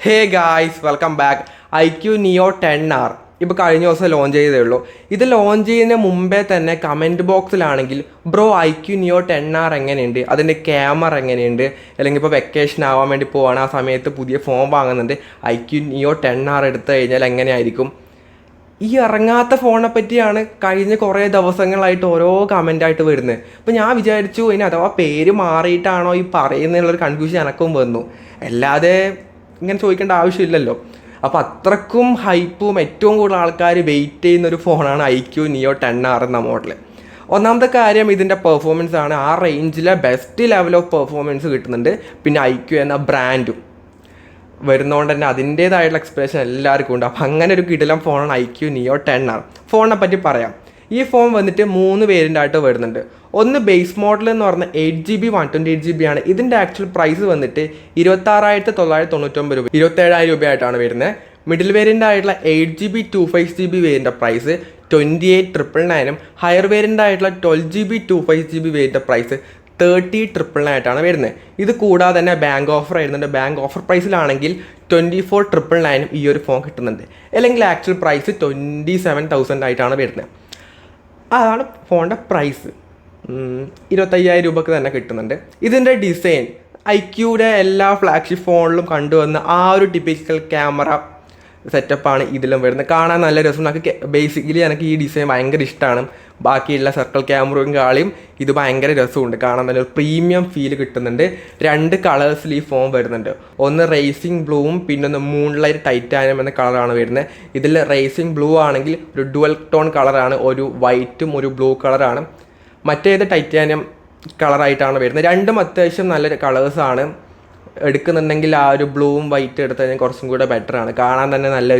Hey guys, welcome back. IQ Neo 10R ഇപ്പോൾ കഴിഞ്ഞ ദിവസം ലോഞ്ച് ചെയ്തേ ഉള്ളൂ. ഇത് ലോഞ്ച് ചെയ്യുന്നതിന് മുമ്പേ തന്നെ കമൻറ്റ് ബോക്സിലാണെങ്കിൽ ബ്രോ IQ Neo 10R എങ്ങനെയുണ്ട്, അതിൻ്റെ ക്യാമറ എങ്ങനെയുണ്ട്, അല്ലെങ്കിൽ ഇപ്പോൾ വെക്കേഷൻ ആവാൻ വേണ്ടി പോവാണ്, ആ സമയത്ത് പുതിയ ഫോൺ വാങ്ങുന്നുണ്ട്, IQ Neo 10R എടുത്തു കഴിഞ്ഞാൽ എങ്ങനെയായിരിക്കും, ഈ ഇറങ്ങാത്ത ഫോണിനെ പറ്റിയാണ് കഴിഞ്ഞ കുറേ ദിവസങ്ങളായിട്ട് ഓരോ കമൻ്റായിട്ട് വരുന്നത്. അപ്പോൾ ഞാൻ വിചാരിച്ചു ഇനി അഥവാ പേര് മാറിയിട്ടാണോ ഈ പറയുന്നതിനുള്ളൊരു കൺഫ്യൂഷൻ എനക്കും വന്നു. അല്ലാതെ ഇങ്ങനെ ചോദിക്കേണ്ട ആവശ്യമില്ലല്ലോ. അപ്പോൾ അത്രക്കും ഹൈപ്പും ഏറ്റവും കൂടുതൽ ആൾക്കാർ വെയിറ്റ് ചെയ്യുന്നൊരു ഫോണാണ് IQ Neo 10R എന്ന മോഡൽ. ഒന്നാമത്തെ കാര്യം ഇതിൻ്റെ പെർഫോമൻസ് ആണ്. ആ റേഞ്ചിലെ ബെസ്റ്റ് ലെവൽ ഓഫ് പെർഫോമൻസ് കിട്ടുന്നുണ്ട്. പിന്നെ IQ എന്ന ബ്രാൻഡും വരുന്നതുകൊണ്ട് തന്നെ അതിൻ്റേതായിട്ടുള്ള എക്സ്പ്രഷൻ എല്ലാവർക്കും ഉണ്ട്. അപ്പോൾ അങ്ങനെ ഒരു കിടിലം ഫോണാണ് IQ Neo 10R. ഫോണിനെ പറ്റി പറയാം. ഈ ഫോൺ വന്നിട്ട് 3 വേരിയൻ്റായിട്ട് വരുന്നുണ്ട്. ഒന്ന് ബേസ് മോഡൽ എന്ന് പറഞ്ഞാൽ 8GB 128GB ആണ്. ഇതിൻ്റെ ആക്ച്വൽ പ്രൈസ് വന്നിട്ട് 26,999 രൂപ, 27,000 രൂപയായിട്ടാണ് വരുന്നത്. മിഡിൽ വേരിയൻ്റ് ആയിട്ടുള്ള 8GB 256GB വേരിയൻ്റെ price 28,999 higher variant ആയിട്ടുള്ള 12GB 256GB വേരിയൻ്റെ പ്രൈസ് 30,999 ആയിട്ടാണ് വരുന്നത്. ഇത് കൂടാതെ തന്നെ ബാങ്ക് ഓഫർ ആയിരുന്നുണ്ട്. ബാങ്ക് ഓഫർ പ്രൈസിലാണെങ്കിൽ 24,999 ഈ ഒരു ഫോൺ കിട്ടുന്നുണ്ട്. അല്ലെങ്കിൽ ആക്ച്വൽ പ്രൈസ് 27,000 ആയിട്ടാണ് വരുന്നത്. അതാണ് ഫോണിൻ്റെ പ്രൈസ്. 25,000 രൂപക്ക് തന്നെ കിട്ടുന്നുണ്ട്. ഇതിൻ്റെ ഡിസൈൻ IQയുടെ എല്ലാ ഫ്ലാഗ്ഷിപ്പ് ഫോണിലും കണ്ടുവന്ന ആ ഒരു ടിപ്പിക്കൽ ക്യാമറ സെറ്റപ്പാണ് ഇതിലും വരുന്നത്. കാണാൻ നല്ല രസം. എനിക്ക് ഈ ഡിസൈൻ ഭയങ്കര ഇഷ്ടമാണ്. ബാക്കിയുള്ള സർക്കിൾ ക്യാമറയും കാളിയും ഇത് ഭയങ്കര രസമുണ്ട്. കാണാൻ നല്ല പ്രീമിയം ഫീൽ കിട്ടുന്നുണ്ട്. 2 കളേഴ്സിൽ ഈ ഫോൺ വരുന്നുണ്ട്. ഒന്ന് റേസിംഗ് ബ്ലൂവും പിന്നൊന്ന് മൂൺലൈറ്റ് ടൈറ്റാനിയം എന്ന കളറാണ് വരുന്നത്. ഇതിൽ റേസിംഗ് ബ്ലൂ ആണെങ്കിൽ ഒരു ഡുവൽ ടോൺ കളറാണ്, ഒരു വൈറ്റും ഒരു ബ്ലൂ കളറാണ്. മറ്റേത് ടൈറ്റാനിയം കളറായിട്ടാണ് വരുന്നത്. രണ്ടും അത്യാവശ്യം നല്ല കളേഴ്സാണ്. എടുക്കുന്നുണ്ടെങ്കിൽ ആ ഒരു ബ്ലൂവും വൈറ്റ് എടുത്ത് കഴിഞ്ഞാൽ കുറച്ചും കൂടെ ബെറ്ററാണ്. കാണാൻ തന്നെ നല്ല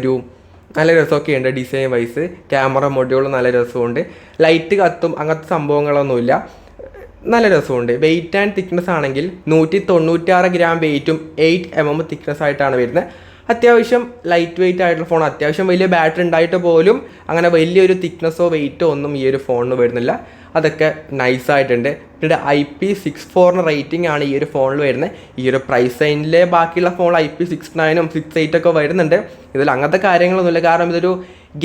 രസമൊക്കെ ഉണ്ട്. ഡിസൈൻ വൈസ് ക്യാമറ മൊഡ്യൂൾ നല്ല രസമുണ്ട്. ലൈറ്റ് കത്തും അങ്ങനത്തെ സംഭവങ്ങളൊന്നുമില്ല. നല്ല രസമുണ്ട്. വെയിറ്റ് ആൻഡ് തിക്നെസ് ആണെങ്കിൽ 196 ഗ്രാം വെയിറ്റും 8 mm തിക്നെസ് ആയിട്ടാണ് വരുന്നത്. അത്യാവശ്യം ലൈറ്റ് വെയിറ്റ് ആയിട്ടുള്ള ഫോൺ. അത്യാവശ്യം വലിയ ബാറ്ററി ഉണ്ടായിട്ട് പോലും അങ്ങനെ വലിയൊരു തിക്നെസ്സോ വെയിറ്റോ ഒന്നും ഈ ഒരു ഫോണിന് വരുന്നില്ല. അതൊക്കെ നൈസായിട്ടുണ്ട്. പിന്നെ IP64 റേറ്റിംഗ് ആണ് ഈ ഒരു ഫോണിൽ വരുന്നത്. ഈ ഒരു പ്രൈസ് റേഞ്ചിലെ ബാക്കിയുള്ള ഫോൺ IP69 68 ഒക്കെ വരുന്നുണ്ട്. ഇതിൽ അങ്ങനത്തെ കാര്യങ്ങളൊന്നുമില്ല. കാരണം ഇതൊരു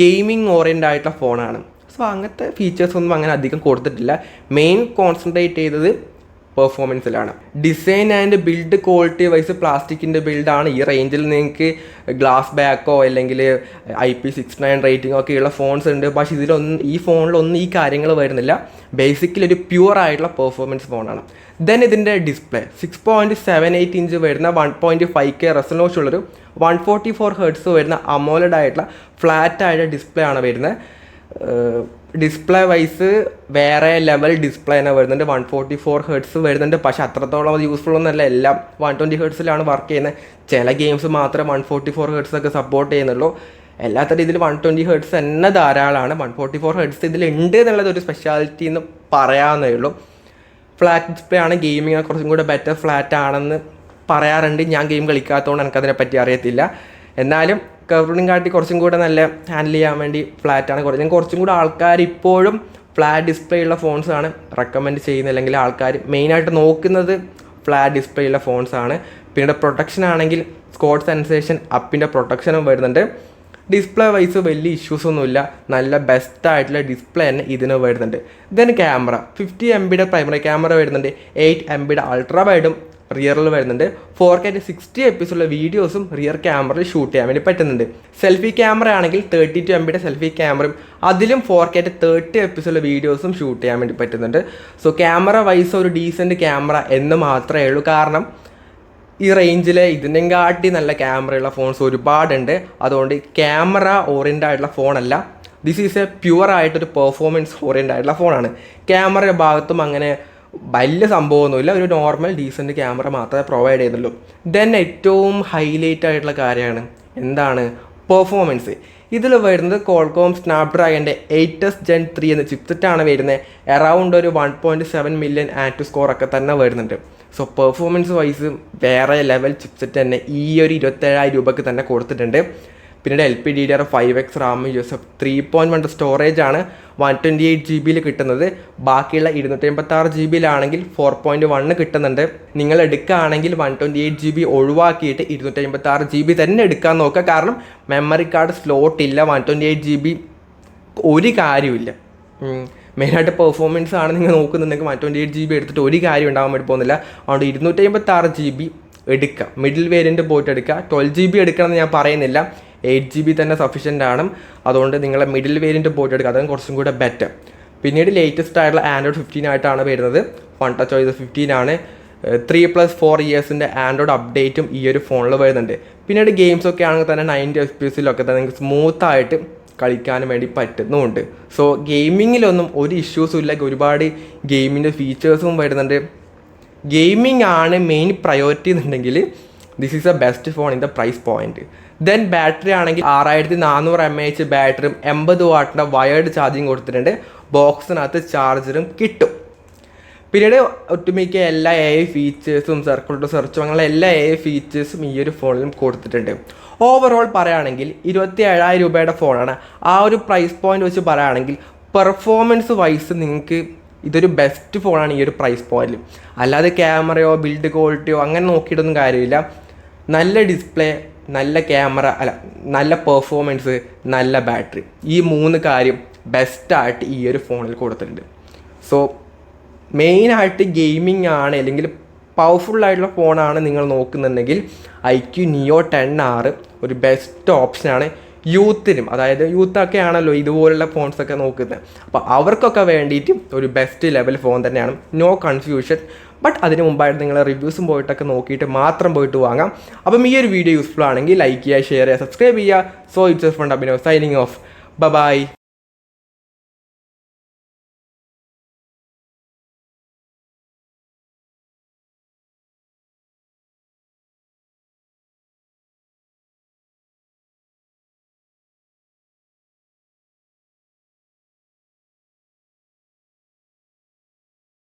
ഗെയിമിംഗ് ഓറിയൻ്റ് ആയിട്ടുള്ള ഫോണാണ്. സോ അങ്ങനത്തെ ഫീച്ചേഴ്സൊന്നും അങ്ങനെ അധികം കൊടുത്തിട്ടില്ല. മെയിൻ കോൺസെൻട്രേറ്റ് ചെയ്തത് പെർഫോമൻസിലാണ്. Design and build quality wise പ്ലാസ്റ്റിക്കിൻ്റെ ബിൽഡാണ്. ഈ റേഞ്ചിൽ നിങ്ങൾക്ക് ഗ്ലാസ് ബാക്കോ അല്ലെങ്കിൽ IP69 റേറ്റിംഗോ ഒക്കെയുള്ള ഫോൺസ് ഉണ്ട്. പക്ഷേ ഈ ഫോണിലൊന്നും ഈ കാര്യങ്ങൾ വരുന്നില്ല. ബേസിക്കലി ഒരു പ്യുവർ ആയിട്ടുള്ള പെർഫോമൻസ് ഫോണാണ്. ദെൻ ഇതിൻ്റെ ഡിസ്പ്ലേ 6.78 ഇഞ്ച് വരുന്ന 1.5K റെസൊല്യൂഷൻ ഉള്ളൊരു 144 ഹെർട്സ് വരുന്ന അമോലഡ് ആയിട്ടുള്ള ഫ്ലാറ്റ് ആയിട്ടുള്ള ഡിസ്പ്ലേ ആണ് വരുന്നത്. ഡിസ്പ്ലേ വൈസ് വേറെ ലെവൽ ഡിസ്പ്ലേ തന്നെ വരുന്നുണ്ട്. 144 ഹെർട്സ് വരുന്നുണ്ട്. പക്ഷേ അത്രത്തോളം യൂസ്ഫുൾ ഒന്നുമല്ല. എല്ലാം 120 ഹെർട്സിലാണ് വർക്ക് ചെയ്യുന്നത്. ചില ഗെയിംസ് മാത്രമേ 144 ഹെർട്സ് ഒക്കെ സപ്പോർട്ട് ചെയ്യുന്നുള്ളൂ. എല്ലാത്ത രീതിയിൽ 120 ഹെർട്സ് തന്നെ ധാരാളമാണ്. 144 ഹെർട്സ് ഇതിലുണ്ട് എന്നുള്ളത് ഒരു സ്പെഷ്യാലിറ്റി എന്ന് പറയാവുന്നേ ഉള്ളൂ. ഫ്ലാറ്റ് ഡിസ്പ്ലേ ആണ്. ഗെയിമിങ് കുറച്ചും കൂടെ ബെറ്റർ ഫ്ലാറ്റ് ആണെന്ന് പറയാറുണ്ട്. ഞാൻ ഗെയിം കളിക്കാത്തതുകൊണ്ട് എനിക്കതിനെപ്പറ്റി അറിയത്തില്ല. എന്നാലും കർവിനും കാട്ടി കുറച്ചും കൂടെ നല്ല ഹാൻഡിൽ ചെയ്യാൻ വേണ്ടി ഫ്ലാറ്റാണ്. കുറച്ചും കൂടെ ആൾക്കാർ ഇപ്പോഴും ഫ്ലാറ്റ് ഡിസ്പ്ലേ ഉള്ള ഫോൺസാണ് റെക്കമെൻഡ് ചെയ്യുന്നത്. അല്ലെങ്കിൽ ആൾക്കാർ മെയിനായിട്ട് നോക്കുന്നത് ഫ്ലാറ്റ് ഡിസ്പ്ലേ ഉള്ള ഫോൺസാണ്. പിന്നെ പ്രൊട്ടക്ഷൻ ആണെങ്കിൽ സ്കോട്ട് സെൻസേഷൻ അപ്പിൻ്റെ പ്രൊട്ടക്ഷനും വരുന്നുണ്ട്. ഡിസ്പ്ലേ വൈസ് വലിയ ഇഷ്യൂസൊന്നുമില്ല. നല്ല ബെസ്റ്റായിട്ടുള്ള ഡിസ്പ്ലേ തന്നെ ഇതിന് വരുന്നുണ്ട്. Then camera 50 MB primary camera വരുന്നുണ്ട്. 8 MB അൾട്രാ വൈഡും റിയറിൽ വരുന്നുണ്ട്. 4K 60 FPS ഉള്ള വീഡിയോസും റിയർ ക്യാമറയിൽ ഷൂട്ട് ചെയ്യാൻ വേണ്ടി പറ്റുന്നുണ്ട്. സെൽഫി ക്യാമറ ആണെങ്കിൽ 32 MB സെൽഫി ക്യാമറയും അതിലും 4K 30 FPS ഉള്ള വീഡിയോസും ഷൂട്ട് ചെയ്യാൻ വേണ്ടി പറ്റുന്നുണ്ട്. സോ ക്യാമറ വൈസ് ഒരു ഡീസൻറ്റ് ക്യാമറ എന്ന് മാത്രമേ ഉള്ളൂ. കാരണം ഈ റേഞ്ചിൽ ഇതിൻ്റെയും കാട്ടി നല്ല ക്യാമറയുള്ള ഫോൺസ് ഒരുപാടുണ്ട്. അതുകൊണ്ട് ക്യാമറ ഓറിയൻ്റ് ആയിട്ടുള്ള ഫോണല്ല. ദിസ് ഈസ് എ പ്യുവർ ആയിട്ടൊരു പെർഫോമൻസ് ഓറിയൻ്റ് ആയിട്ടുള്ള ഫോണാണ്. ക്യാമറയുടെ ഭാഗത്തും അങ്ങനെ വലിയ സംഭവമൊന്നുമില്ല. ഒരു നോർമൽ ഡീസൻറ്റ് ക്യാമറ മാത്രമേ പ്രൊവൈഡ് ചെയ്യുന്നുള്ളൂ. ദെൻ ഏറ്റവും ഹൈലൈറ്റ് ആയിട്ടുള്ള കാര്യമാണ് എന്താണ് പെർഫോമൻസ്. ഇതിൽ വരുന്നത് കോൾകോം സ്നാപ്ഡ്രാഗൻ്റെ 8S Gen 3 എന്ന ചിപ്സെറ്റാണ് വരുന്നത്. അറൗണ്ട് ഒരു 1.7 മില്യൺ ആക്റ്റീവ് സ്കോർ ഒക്കെ തന്നെ വരുന്നുണ്ട്. സോ പെർഫോമൻസ് വൈസ് വേറെ ലെവൽ ചിപ്സെറ്റ് തന്നെ ഈ ഒരു 27,000 രൂപയ്ക്ക് തന്നെ കൊടുത്തിട്ടുണ്ട്. പിന്നീട് LPDDR5X റാം, UFS 3.1 സ്റ്റോറേജാണ് 128 GB കിട്ടുന്നത്. ബാക്കിയുള്ള 256 GB 4.1 കിട്ടുന്നുണ്ട്. നിങ്ങൾ എടുക്കുകയാണെങ്കിൽ 128 GB ഒഴിവാക്കിയിട്ട് 256 GB തന്നെ എടുക്കാൻ നോക്കുക. കാരണം മെമ്മറി കാർഡ് സ്ലോട്ട് ഇല്ല. 128 GB ഒരു കാര്യമില്ല. മെയിനായിട്ട് പെർഫോമൻസ് ആണ് നിങ്ങൾ നോക്കുന്നുണ്ടെങ്കിൽ 128 GB എടുത്തിട്ട് ഒരു കാര്യം ഉണ്ടാകാൻ വേണ്ടി പോകുന്നില്ല. അതുകൊണ്ട് 256 GB എടുക്കുക. മിഡിൽ വേരിയൻറ്റ് പോയിട്ട് എടുക്കുക. 12 GB എടുക്കണമെന്ന് ഞാൻ പറയുന്നില്ല, 8 GB തന്നെ സഫീഷ്യൻ്റ് ആണ്. അതുകൊണ്ട് നിങ്ങളെ മിഡിൽ വേരിയൻറ്റ് പോയിട്ട് എടുക്കുക, അതാണ് കുറച്ചും കൂടെ ബെറ്റർ. പിന്നീട് ലേറ്റസ്റ്റ് ആയിട്ടുള്ള Android 15 ആയിട്ടാണ് വരുന്നത്. One Touch OS 15 ആണ്. 3+4 ഇയേഴ്സിൻ്റെ ആൻഡ്രോയിഡ് അപ്ഡേറ്റും ഈ ഒരു ഫോണിൽ വരുന്നുണ്ട്. പിന്നീട് ഗെയിംസൊക്കെ ആണെങ്കിൽ തന്നെ 90 FPS തന്നെ നിങ്ങൾക്ക് സ്മൂത്തായിട്ട് കളിക്കാനും വേണ്ടി പറ്റുന്നുമുണ്ട്. സോ ഗെയിമിങ്ങിലൊന്നും ഒരു ഇഷ്യൂസും ഇല്ല. ഒരുപാട് ഗെയിമിൻ്റെ ഫീച്ചേഴ്സും വരുന്നുണ്ട്. ഗെയിമിംഗ് ആണ് മെയിൻ പ്രയോറിറ്റി എന്നുണ്ടെങ്കിൽ this is a best phone in the price point. Then battery ആണെങ്കിൽ 6400 mAh ബാറ്ററിയും 80 വാട്ടിൻ്റെ വയേർഡ് ചാർജിങ് കൊടുത്തിട്ടുണ്ട്. ബോക്സിനകത്ത് ചാർജറും കിട്ടും. പിന്നീട് ഒട്ടുമിക്ക എല്ലാ AI ഫീച്ചേഴ്സും സർക്കിൾ ടു സെർച്ചും അങ്ങനെ എല്ലാ AI ഫീച്ചേഴ്സും ഈ ഒരു ഫോണിലും കൊടുത്തിട്ടുണ്ട്. ഓവറോൾ പറയുകയാണെങ്കിൽ 27,000 രൂപയുടെ ഫോണാണ്. ആ ഒരു പ്രൈസ് പോയിന്റ് വെച്ച് പറയുകയാണെങ്കിൽ പെർഫോമൻസ് വൈസ് നിങ്ങൾക്ക് ഇതൊരു ബെസ്റ്റ് ഫോണാണ് ഈ ഒരു പ്രൈസ് പോയിന്റിൽ. അല്ലാതെ ക്യാമറയോ ബിൽഡ് ക്വാളിറ്റിയോ അങ്ങനെ നോക്കിയിട്ടൊന്നും കാര്യമില്ല. നല്ല ഡിസ്പ്ലേ, നല്ല ക്യാമറ, നല്ല പെർഫോമൻസ്, നല്ല ബാറ്ററി, ഈ 3 കാര്യം ബെസ്റ്റായിട്ട് ഈ ഒരു ഫോണിൽ കൊടുത്തിട്ടുണ്ട്. സോ മെയിനായിട്ട് ഗെയിമിംഗ് ആണ് അല്ലെങ്കിൽ പവർഫുള്ളായിട്ടുള്ള ഫോണാണ് നിങ്ങൾ നോക്കുന്നുണ്ടെങ്കിൽ iQ Neo 10R ഒരു ബെസ്റ്റ് ഓപ്ഷനാണ് യൂത്തിനും. അതായത് യൂത്തൊക്കെ ആണല്ലോ ഇതുപോലുള്ള ഫോൺസൊക്കെ നോക്കുന്നത്. അപ്പോൾ അവർക്കൊക്കെ വേണ്ടിയിട്ട് ഒരു ബെസ്റ്റ് ലെവൽ ഫോൺ തന്നെയാണ്, നോ കൺഫ്യൂഷൻ. ബട്ട് അതിന് മുമ്പായിട്ട് നിങ്ങൾ റിവ്യൂസും പോയിട്ടൊക്കെ നോക്കിയിട്ട് മാത്രം പോയിട്ട് വാങ്ങാം. അപ്പം ഈ ഒരു വീഡിയോ യൂസ്ഫുൾ ആണെങ്കിൽ ലൈക്ക് ചെയ്യുക, ഷെയർ ചെയ്യുക, സബ്സ്ക്രൈബ് ചെയ്യുക. So it's from Abhinav signing off. By.